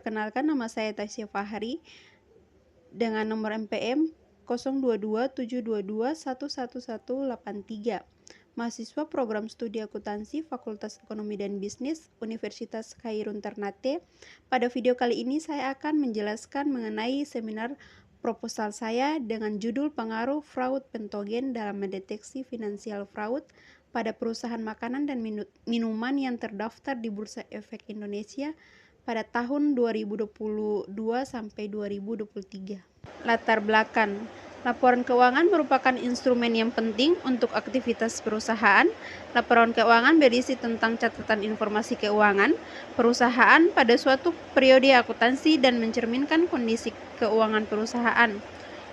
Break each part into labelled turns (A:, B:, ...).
A: Perkenalkan, nama saya Tasya Fahri dengan nomor NPM 022722111183. Mahasiswa Program Studi Akuntansi Fakultas Ekonomi dan Bisnis Universitas Khairun Ternate. Pada video kali ini saya akan menjelaskan mengenai seminar proposal saya dengan judul Pengaruh Fraud Pentogen dalam Mendeteksi Financial Fraud pada perusahaan makanan dan minuman yang terdaftar di Bursa Efek Indonesia pada tahun 2022 sampai 2023. Latar belakang. Laporan keuangan merupakan instrumen yang penting untuk aktivitas perusahaan. Laporan keuangan berisi tentang catatan informasi keuangan perusahaan pada suatu periode akuntansi dan mencerminkan kondisi keuangan perusahaan.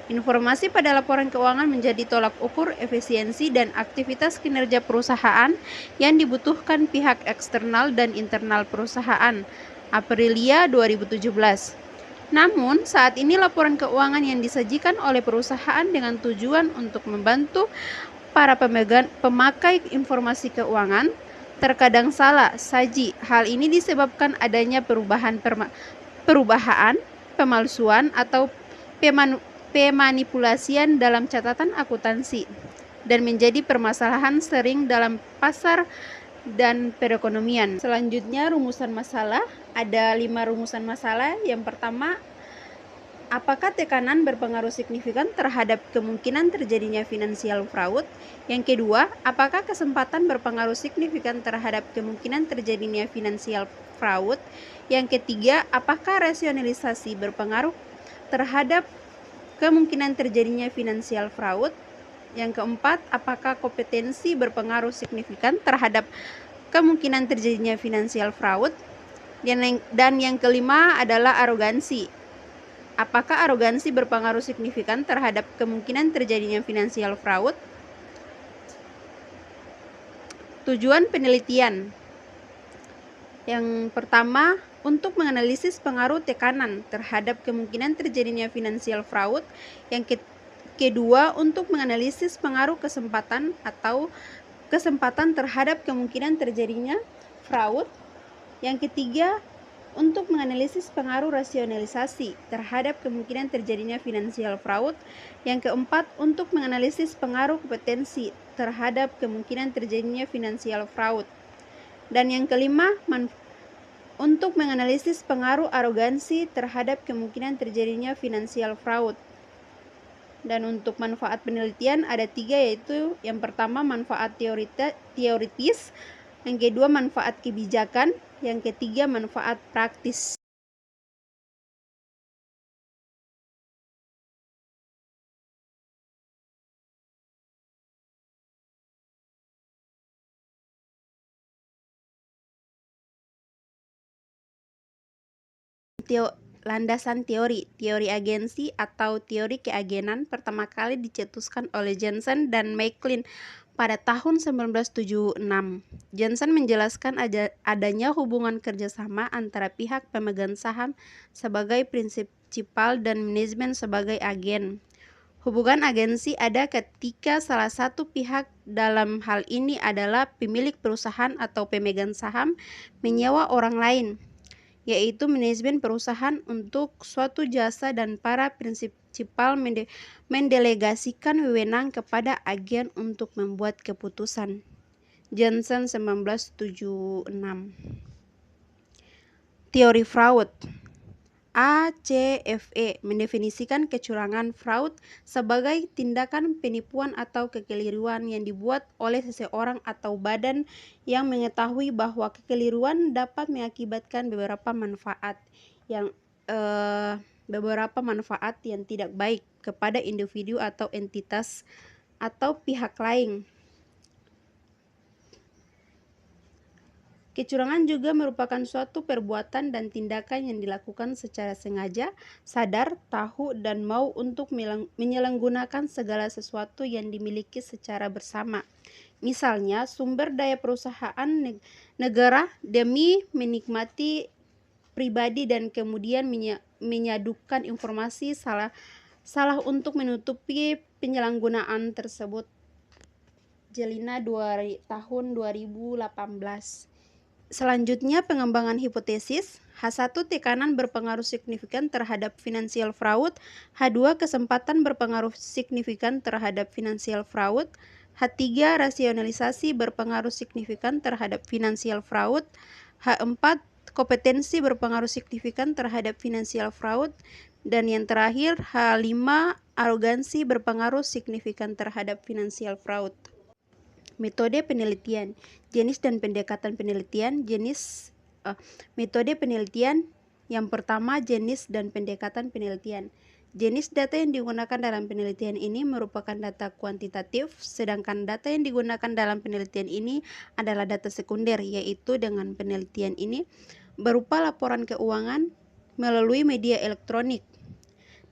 A: Informasi pada laporan keuangan menjadi tolak ukur efisiensi dan aktivitas kinerja perusahaan yang dibutuhkan pihak eksternal dan internal perusahaan. Aprilia 2017. Namun, saat ini laporan keuangan yang disajikan oleh perusahaan dengan tujuan untuk membantu para pemakai informasi keuangan terkadang salah saji. Hal ini disebabkan adanya perubahan, pemalsuan atau pemanipulasian dalam catatan akuntansi dan menjadi permasalahan sering dalam pasar dan perekonomian. Selanjutnya, rumusan masalah. Ada 5 rumusan masalah. Yang pertama, apakah tekanan berpengaruh signifikan terhadap kemungkinan terjadinya financial fraud? Yang kedua, apakah kesempatan berpengaruh signifikan terhadap kemungkinan terjadinya financial fraud? Yang ketiga, apakah rasionalisasi berpengaruh terhadap kemungkinan terjadinya financial fraud? Yang keempat, apakah kompetensi berpengaruh signifikan terhadap kemungkinan terjadinya financial fraud? Dan yang kelima adalah arogansi. Apakah arogansi berpengaruh signifikan terhadap kemungkinan terjadinya financial fraud? Tujuan penelitian. Yang pertama, untuk menganalisis pengaruh tekanan terhadap kemungkinan terjadinya financial fraud. Yang kedua, untuk menganalisis pengaruh kesempatan terhadap kemungkinan terjadinya fraud. Yang ketiga, untuk menganalisis pengaruh rasionalisasi terhadap kemungkinan terjadinya financial fraud. Yang keempat, untuk menganalisis pengaruh kompetensi terhadap kemungkinan terjadinya financial fraud. Dan yang kelima, untuk menganalisis pengaruh arogansi terhadap kemungkinan terjadinya financial fraud. Dan untuk manfaat penelitian ada 3, yaitu yang pertama manfaat teoritis, yang kedua manfaat kebijakan, yang ketiga manfaat praktis. Landasan teori agensi atau teori keagenan pertama kali dicetuskan oleh Jensen dan McLean pada tahun 1976. Jensen menjelaskan adanya hubungan kerjasama antara pihak pemegang saham sebagai prinsipal dan manajemen sebagai agen. Hubungan agensi ada ketika salah satu pihak, dalam hal ini adalah pemilik perusahaan atau pemegang saham, menyewa orang lain, yaitu manajemen perusahaan, untuk suatu jasa dan para prinsipal mendelegasikan wewenang kepada agen untuk membuat keputusan. Jensen 1976. Teori fraud. ACFE mendefinisikan kecurangan fraud sebagai tindakan penipuan atau kekeliruan yang dibuat oleh seseorang atau badan yang mengetahui bahwa kekeliruan dapat mengakibatkan beberapa manfaat yang tidak baik kepada individu atau entitas atau pihak lain. Kecurangan juga merupakan suatu perbuatan dan tindakan yang dilakukan secara sengaja, sadar, tahu, dan mau untuk menyalahgunakan segala sesuatu yang dimiliki secara bersama. Misalnya, sumber daya perusahaan negara demi menikmati pribadi dan kemudian menyadukan informasi salah untuk menutupi penyalahgunaan tersebut. Jelina tahun 2018. Selanjutnya, pengembangan hipotesis. H1, tekanan berpengaruh signifikan terhadap financial fraud. H2, kesempatan berpengaruh signifikan terhadap financial fraud. H3, rasionalisasi berpengaruh signifikan terhadap financial fraud. H4, kompetensi berpengaruh signifikan terhadap financial fraud. Dan yang terakhir, H5, arogansi berpengaruh signifikan terhadap financial fraud. Metode penelitian, jenis dan pendekatan penelitian. Metode penelitian yang pertama, jenis dan pendekatan penelitian. Jenis data yang digunakan dalam penelitian ini merupakan data kuantitatif, sedangkan data yang digunakan dalam penelitian ini adalah data sekunder, yaitu dengan penelitian ini berupa laporan keuangan melalui media elektronik.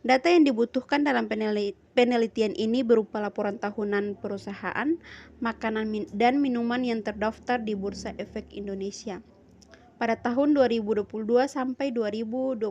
A: Data yang dibutuhkan dalam penelitian ini berupa laporan tahunan perusahaan, makanan dan minuman yang terdaftar di Bursa Efek Indonesia pada tahun 2022 sampai 2024.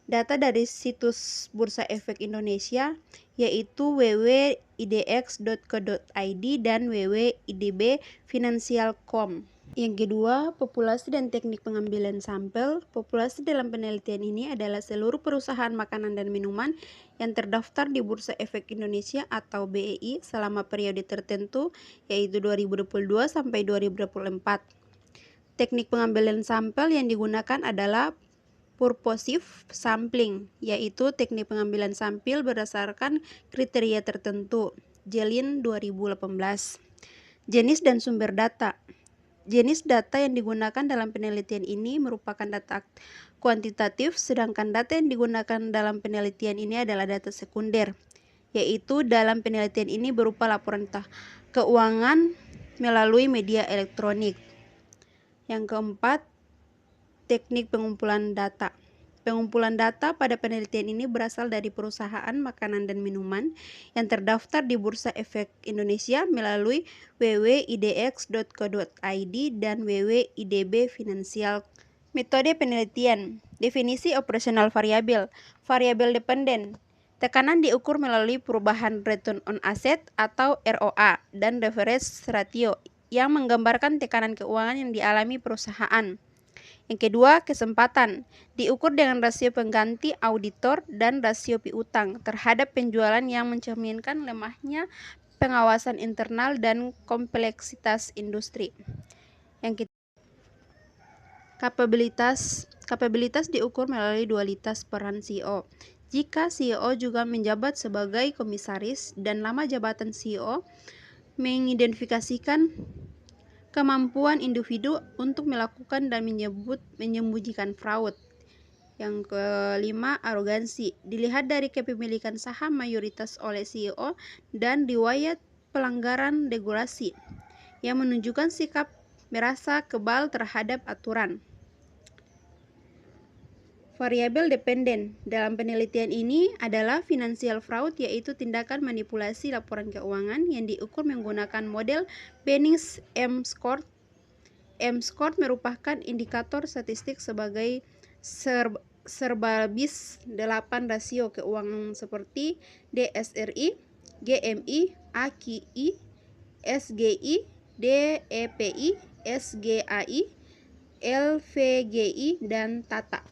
A: Data dari situs Bursa Efek Indonesia yaitu www.idx.co.id dan www.idbfinancial.com. Yang kedua, populasi dan teknik pengambilan sampel. Populasi dalam penelitian ini adalah seluruh perusahaan makanan dan minuman yang terdaftar di Bursa Efek Indonesia atau BEI selama periode tertentu, yaitu 2022 sampai 2024. Teknik pengambilan sampel yang digunakan adalah purposive sampling, yaitu teknik pengambilan sampel berdasarkan kriteria tertentu. Jelin 2018. Jenis dan sumber data. Jenis data yang digunakan dalam penelitian ini merupakan data kuantitatif, sedangkan data yang digunakan dalam penelitian ini adalah data sekunder, yaitu dalam penelitian ini berupa laporan keuangan melalui media elektronik. Yang keempat, teknik pengumpulan data. Pengumpulan data pada penelitian ini berasal dari perusahaan makanan dan minuman yang terdaftar di Bursa Efek Indonesia melalui www.idx.co.id dan www.idbfinancial. Metode penelitian. Definisi operasional variabel. Variabel dependen. Tekanan diukur melalui perubahan return on asset atau ROA dan leverage ratio yang menggambarkan tekanan keuangan yang dialami perusahaan. Yang kedua, kesempatan diukur dengan rasio pengganti auditor dan rasio piutang terhadap penjualan yang mencerminkan lemahnya pengawasan internal dan kompleksitas industri. Yang ketiga, kapabilitas diukur melalui dualitas peran CEO. Jika CEO juga menjabat sebagai komisaris dan lama jabatan CEO mengidentifikasikan kemampuan individu untuk melakukan dan menyembunyikan fraud. Yang kelima, arogansi. Dilihat dari kepemilikan saham mayoritas oleh CEO dan riwayat pelanggaran regulasi yang menunjukkan sikap merasa kebal terhadap aturan. Variabel dependen dalam penelitian ini adalah financial fraud, yaitu tindakan manipulasi laporan keuangan yang diukur menggunakan model Bennings M-Score. M-Score merupakan indikator statistik sebagai serbabis 8 rasio keuangan seperti DSRI, GMI, AQI, SGI, DEPI, SGAI, LVGI, dan TATA.